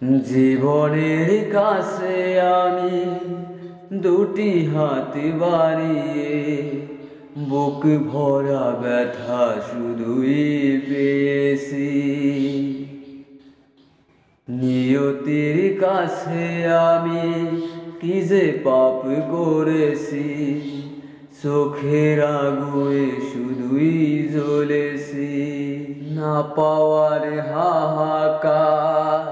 জীবনের কাছে আমি দুটি হাত বাড়িয়ে বুক ভরা ব্যথা শুধুই পেয়েছি। নিয়তির কাছে আমি কি যে পাপ করেছি, চোখের আগুনে শুধুই জ্বলেছি। না পাওয়ার হাহাকার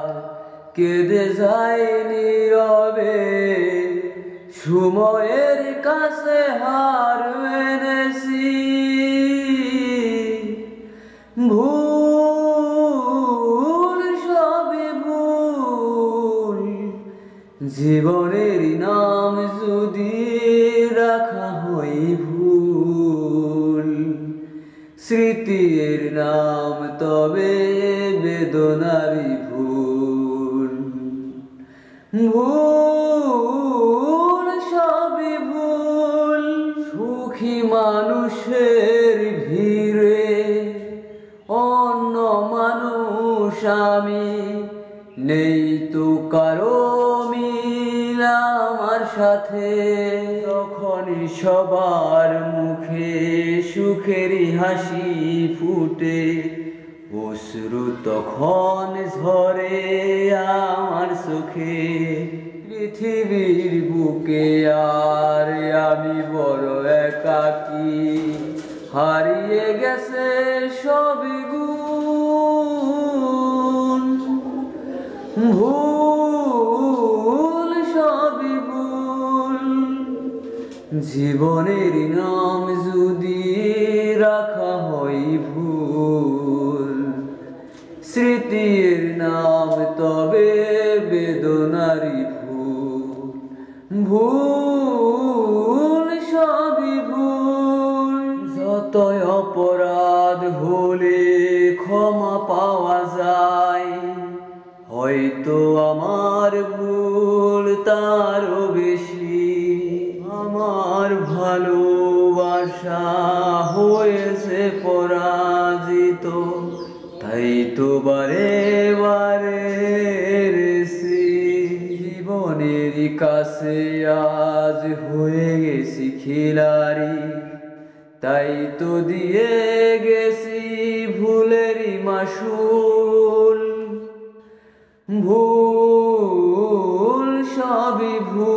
কেঁদে যায় নীরবে, সময়ের কাছে হার মেনেছি। ভুল সবই ভুল, জীবনের নাম যদি রাখা হয় ভুল, স্মৃতির নাম তবে বেদনারই ভুল। ভুল সবই ভুল, সুখী মানুষের ভিড়ে অন্য মানুষ আমি, নেই তো কারো মিল আমার সাথে। তখনই সবার মুখে সুখেরই হাসি ফুটে, অশ্রু তখন ঝরে আমার চোখে। পৃথিবীর বুকে আর আমি বড় একাকী, হারিয়ে গেছে সবই গুণ। ভুল সবই ভুল, জীবনের নাম যদি রাখা হয় ভুল, স্মৃতির নাম তবে বেদনারই ভুল। ভুল সবই ভুল, যতই অপরাধ হলে ক্ষমা পাওয়া যায়, হয়তো আমার ভুল তারও বেশি। আমার ভালোবাসা হয়েছে পরাজিত, তাই তো বারে বারে জীবনের কাছে আজ হয়ে গেছি খিলাড়ি, তাই তো দিয়ে গেছি ভুলেরই মাসুল। ভুল সবই ভুল।